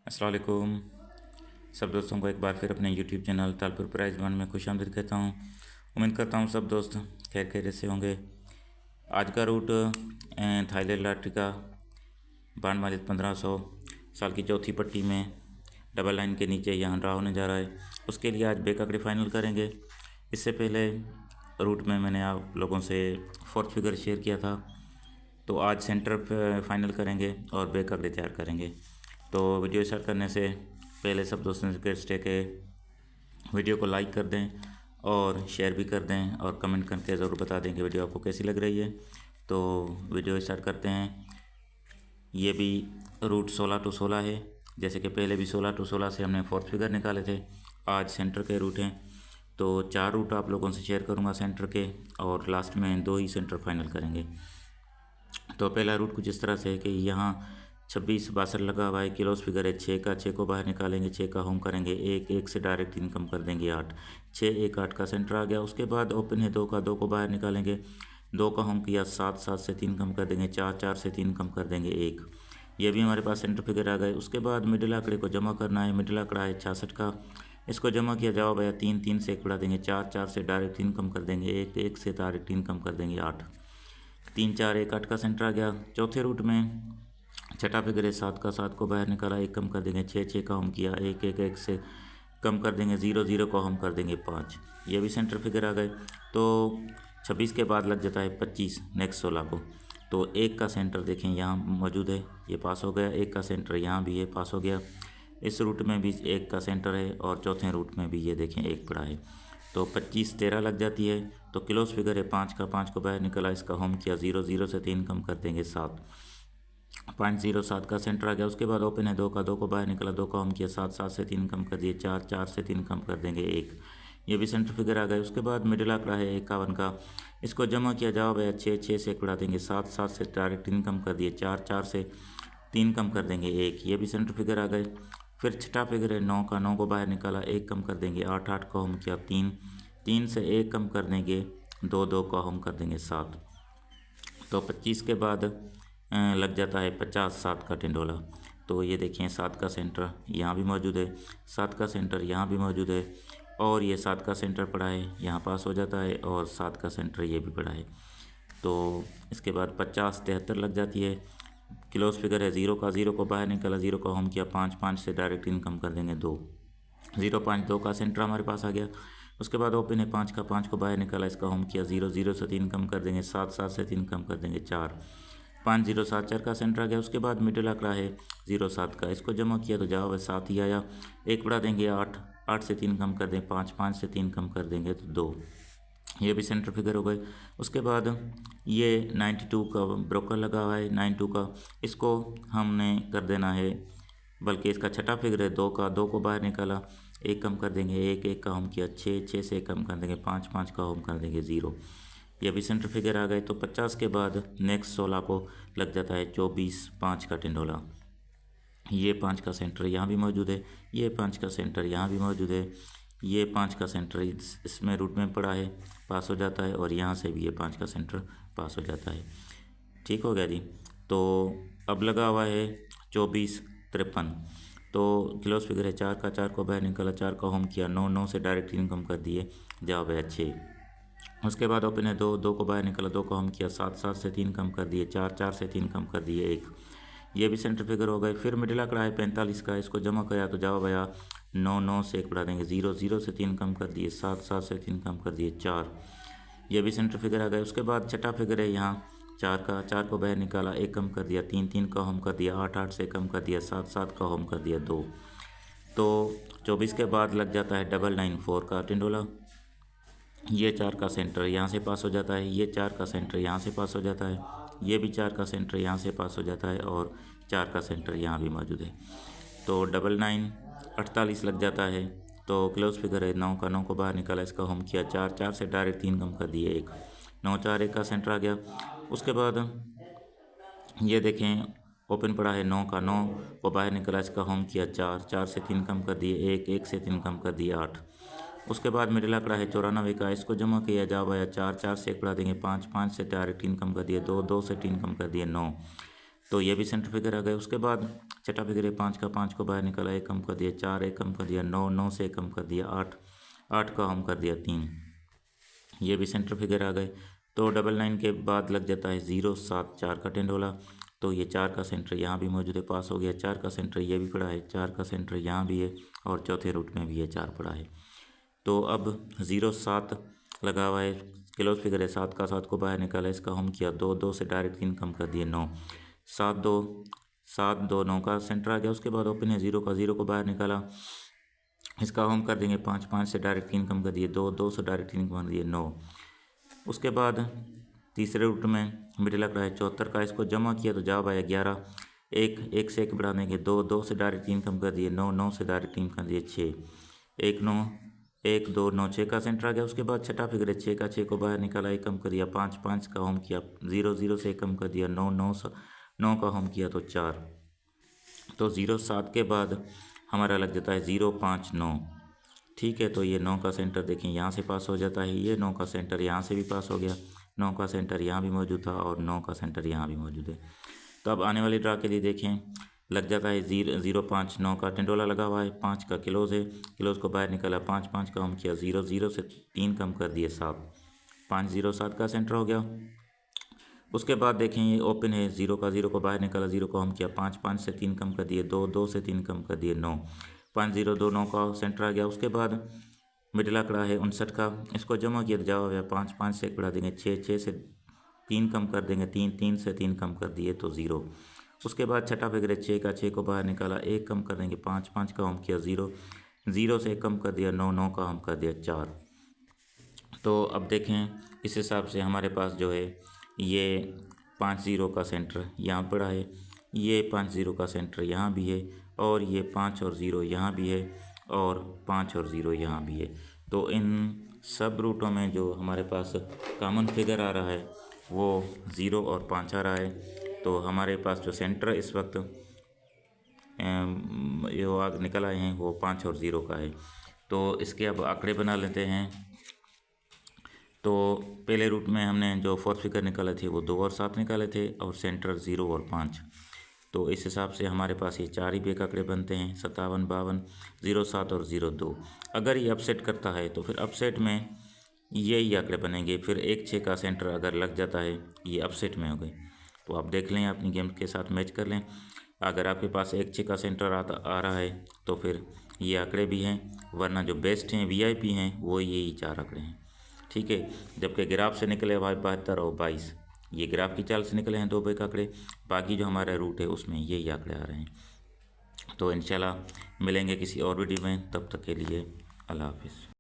अस्सलाम वालेकुम। सब दोस्तों को एक बार फिर अपने YouTube channel Talpur prize one में खुशामदीद कहता हूँ। उम्मीद करता हूँ सब दोस्त खैर खैरियत से होंगे। आज का रूट थाईलैंड लॉटरी का बांड मालिक 1500 साल की चौथी पट्टी में डबल लाइन के नीचे यहाँ ड्रा होने जा रहा है। उसके लिए आज बैक आंकड़े फाइनल करेंगे। इससे पहले रूट में मैंने आप लोगों से फोर्थ फिगर शेयर किया था, तो आज सेंटर फाइनल करेंगे और बैक आंकड़े तैयार करेंगे। तो वीडियो स्टार्ट करने से पहले सब दोस्तों से रिक्वेस्ट है कि वीडियो को लाइक कर दें और शेयर भी कर दें और कमेंट करके ज़रूर बता दें कि वीडियो आपको कैसी लग रही है। तो वीडियो स्टार्ट करते हैं। ये भी रूट 16 टू 16 है, जैसे कि पहले भी 16 टू 16 से हमने फोर्थ फिगर निकाले थे। आज सेंटर के रूट हैं, तो 4 रूट आप लोगों से शेयर करूँगा सेंटर के, और लास्ट में 2 ही सेंटर फाइनल करेंगे। तो पहला रूट कुछ इस तरह से है कि यहाँ 26 62 लगा हुआ है, क्लोज फिगर है 6 का। 6 को बाहर निकालेंगे, 6 का होम करेंगे 1 1 से डायरेक्ट इनकम कर देंगे 8 6 1 8 का सेंटर आ गया। उसके बाद ओपन है 2 का, 2 को बाहर निकालेंगे, 2 का होम किया 7 7 से 3 कम कर देंगे 4 4 से 3 कम कर देंगे 1। ये भी हमारे पास सेंटर फिगर आ गए। उसके बाद मिडिल आंकड़े को जमा करना है। मिडिल आंकड़ा है 66 का, इसको जमा किया जवाब आया 3 3 से 1 बढ़ा देंगे 4 4 से डायरेक्ट इनकम कर देंगे 1 1 से डायरेक्ट इनकम कर देंगे 8 3 4 1 8 का सेंटर आ गया। चौथे रूट में छठा फिगर है 7 का, 7 को बाहर निकाला 1 कम कर देंगे 6 6 का हम किया 1 1 1 से कम कर देंगे 0 0 को हम कर देंगे 5। ये भी सेंटर फिगर आ गए। तो 26 के बाद लग जाता है 25 नेक्स्ट 16 को। तो 1 का सेंटर देखें यहाँ मौजूद है, ये पास हो गया। 1 का सेंटर यहाँ भी है, पास हो गया। इस रूट में भी 1 का सेंटर है और चौथे रूट में भी ये देखें 1 पड़ा है। तो 25 13 लग जाती है। तो क्लोज फिगर है 5 का, 5 को बाहर निकला, इसका होम किया 0 0 से 3 कम कर देंगे 7 5 0 7 का सेंटर आ गया। उसके बाद ओपन है 2 का, 2 को बाहर निकला, 2 का होम किया 7 7 से 3 कम कर दिए 4 4 से 3 कम कर देंगे 1। ये भी सेंटर फिगर आ गए। उसके बाद मिडिल आंकड़ा है 51 का, इसको जमा किया जवाब है 6 6 से 1 बढ़ा देंगे 7 7 से डायरेक्ट 3 कम कर दिए 4 4 से 3 कम कर देंगे 1। ये भी सेंटर फिगर आ गए। फिर छठा फिगर है 9 का, 9 को बाहर निकाला 1 कम कर देंगे 8 8 का होम किया 3 3 से 1 कम कर देंगे 2 2 का होम कर देंगे 7। तो 25 के बाद लग जाता है 50 7 का टिंडोला। तो ये देखें 7 का सेंटर यहाँ भी मौजूद है, 7 का सेंटर यहाँ भी मौजूद है, और ये 7 का सेंटर पड़ा है, यहाँ पास हो जाता है, और 7 का सेंटर ये भी पड़ा है। तो इसके बाद 50 73 लग जाती है। क्लोज फिगर है 0 का, 0 को बाहर निकाला, 0 का होम किया 5 5 से डायरेक्ट इनकम कर देंगे 2 0 5 2 का सेंटर हमारे पास आ गया। उसके बाद ओपन है 5 का, 5 को बाहर निकाला, इसका होम किया 0 0 से 3 कम कर देंगे 7 7 से 3 कम कर देंगे 4 5 0 7 4 का सेंटर आ गया। उसके बाद मिडिल आंकड़ा है 0 7 का, इसको जमा किया तो जवाब है 7 ही आया। 1 बढ़ा देंगे 8 8 से 3 कम कर देंगे 5 5 से 3 कम कर देंगे तो 2। ये भी सेंटर फिगर हो गए। उसके बाद ये 92 का ब्रोकर लगा हुआ है 92 का, इसको हमने कर देना है, बल्कि इसका छठा फिगर है 2 का, 2 को बाहर निकाला 1 कम कर देंगे 1 1 का होम किया 6 6 से कम कर देंगे 5 5 का होम कर देंगे 0। ये भी सेंटर फिगर आ गए। तो 50 के बाद नेक्स्ट 16 को लग जाता है 24 5 का टिंडोला। ये 5 का सेंटर यहाँ भी मौजूद है, ये 5 का सेंटर यहाँ भी मौजूद है, ये 5 का सेंटर इसमें रूट में पड़ा है, पास हो जाता है, और यहाँ से भी ये 5 का सेंटर पास हो जाता है। ठीक हो गया जी। तो अब लगा हुआ है 24 53। तो क्लोज फिगर है 4 का, 4 को बाहर निकाला, 4 का होम किया 9 9 से डायरेक्ट इनकम कर दिए, जवाब है 6। उसके बाद ओपन है 2 2 को बाहर निकाला, 2 का होम किया 7 7 से 3 कम कर दिए 4 4 से 3 कम कर दिए 1। ये भी सेंटर फिगर हो गए। फिर मिडिल आंकड़ा है 45 का, इसको जमा किया तो जवाब आया 9 9 से 1 बढ़ा देंगे 0 0 से 3 कम कर दिए 7 7 से 3 कम कर दिए 4। ये भी सेंटर फिगर आ गए। उसके बाद छठा फिगर है यहाँ 4 का, 4 को बाहर निकाला 1 कम कर दिया 3 3 का होम कर दिया 8 8 से कम कर दिया 7 7 का होम कर दिया 2। तो 24 के बाद लग जाता है 994 का टिंडोला। ये 4 का सेंटर यहाँ से पास हो जाता है, ये 4 का सेंटर यहाँ से पास हो जाता है, ये भी 4 का सेंटर यहाँ से पास हो जाता है, और 4 का सेंटर यहाँ भी मौजूद है। तो 99 48 लग जाता है। तो क्लोज फिगर है 9 का, 9 को बाहर निकाला, इसका होम किया 4 4 से डायरेक्ट 3 कम कर दिए 1 9 4 1 का सेंटर आ गया। उसके बाद ये देखें ओपन पड़ा है 9 का, 9 को बाहर निकाला, इसका होम किया 4 4 से 3 कम कर दिए 1 1 से 3 कम कर दिए 8। उसके बाद मिडिल आंकड़ा है 94 का, इसको जमा किया जवाब आया 4 4 से 1 बढ़ा देंगे 5 5 से डायरेक्ट 3 कम कर दिए 2 2 से 3 कम कर दिए 9। तो ये भी सेंटर फिगर आ गए। उसके बाद छठा फिगर है 5 का, 5 को बाहर निकाला, 1 कम कर दिया 4, 1 कम कर दिया 9, 9 से 1 कम कर दिया 8, 8 का हम कर दिया 3, ये भी सेंटर फिगर आ गए। तो 99 के बाद लग जाता है 0, 7, 4 का टेंडोला, तो ये 4 का सेंटर यहाँ भी मौजूद है, पास हो गया। 4 का सेंटर ये भी पड़ा है, 4 का सेंटर यहाँ भी है और चौथे रूट में भी ये 4 पड़ा है। तो अब 0, 7 लगा हुआ है, क्लोज फिगर है, 7 का, 7 को बाहर निकाला, इसका हम किया 2, 2 से डायरेक्ट 3 कम कर दिए 9, 7, 2, 7, 2, 9 का सेंटर आ गया। उसके बाद ओपन है 0 का, 0 को बाहर निकाला, इसका हम कर देंगे 5, 5 से डायरेक्ट 3 कम कर दिए 2, 2 से डायरेक्ट 3 कम कर दिए 9। उसके बाद तीसरे रूट में मिडिल लग रहा है 74 का, इसको जमा किया तो जवाब आया 11, 1, 1 से 1 बढ़ा देंगे 2, 2 से डायरेक्ट 3 कम कर दिए 9, 9 से डायरेक्ट 3 कर दिए 6, 1, 9, 1, 2, 9, 6 का सेंटर आ गया। उसके बाद छठा फिगर है 6 का, 6 को बाहर निकाला, 1 कम कर दिया 5, 5 का होम किया 0, 0 से 1 कम कर दिया 9, 9 का होम किया तो 4। तो 0, 7 के बाद हमारा लग जाता है 0, 5, 9। ठीक है, तो ये 9 का सेंटर देखें यहाँ से पास हो जाता है, ये 9 का सेंटर यहाँ से भी पास हो गया, 9 का सेंटर यहाँ भी मौजूद था और 9 का सेंटर यहाँ भी मौजूद है। तो अब आने वाली ड्रा के लिए देखें, लग जाता है 0, 5, 9 का टेंडोला लगा हुआ है, 5 का क्लोज है, क्लोज को बाहर निकाला 5, 5 का हम किया 0, 0 से 3 कम कर दिए 7, 5, 0, 7 का सेंटर हो गया। उसके बाद देखें ये ओपन है, 0 का, 0 को बाहर निकाला, 0 को हम किया 5, 5 से 3 कम कर दिए 2, 2 से 3 कम कर दिए 9, 5, 0, 2, 9 का सेंटर आ गया। उसके बाद मिडिल आंकड़ा है 59 का, इसको जमा किया तो जवाब है 5, 5 से 1 बढ़ा देंगे 6, 6 से 3 कम कर देंगे 3, 3 से 3 कम कर दिए तो 0। उसके बाद छठा फिगर है 6 का, 6 को बाहर निकाला, 1 कम कर देंगे 5, 5 का हम किया 0, 0 से 1 कम कर दिया 9, 9 का हम कर दिया 4। तो अब देखें इस हिसाब से हमारे पास जो है ये 5, 0 का सेंटर यहाँ पड़ा है, ये 5, 0 का सेंटर यहाँ भी है और ये 5 और 0 यहाँ भी है और 5 और 0 यहाँ भी है। तो इन सब रूटों में जो हमारे पास कॉमन फिगर आ रहा है वो 0 और 5 आ रहा है। तो हमारे पास जो सेंटर इस वक्त जो आग निकल आए हैं वो 5 और 0 का है। तो इसके अब आंकड़े बना लेते हैं। तो पहले रूट में हमने जो फोर्थ फिगर निकाले थे वो 2 और 7 निकाले थे और सेंटर 0 और 5। तो इस हिसाब से हमारे पास ये 4 ही बेक आंकड़े बनते हैं, 57, 52, 0, 7 और 0, 2। अगर ये अपसेट करता है तो फिर अपसेट में यही आंकड़े बनेंगे। फिर 1, 6 का सेंटर अगर लग जाता है ये अपसेट में हो गए। तो आप देख लें, अपनी गेम के साथ मैच कर लें। अगर आपके पास 1, 6 का सेंटर आ रहा है तो फिर ये आंकड़े भी हैं, वरना जो बेस्ट हैं VIP हैं वो यही 4 आंकड़े हैं। ठीक है, जबकि ग्राफ से निकले भाई 72 और 22, ये ग्राफ की चाल से निकले हैं 2 बेक आंकड़े। बाकी जो हमारा रूट है उसमें यही आंकड़े आ रहे हैं। तो इंशाल्लाह मिलेंगे किसी और वीडियो में, तब तक के लिए अल्लाह हाफिज़।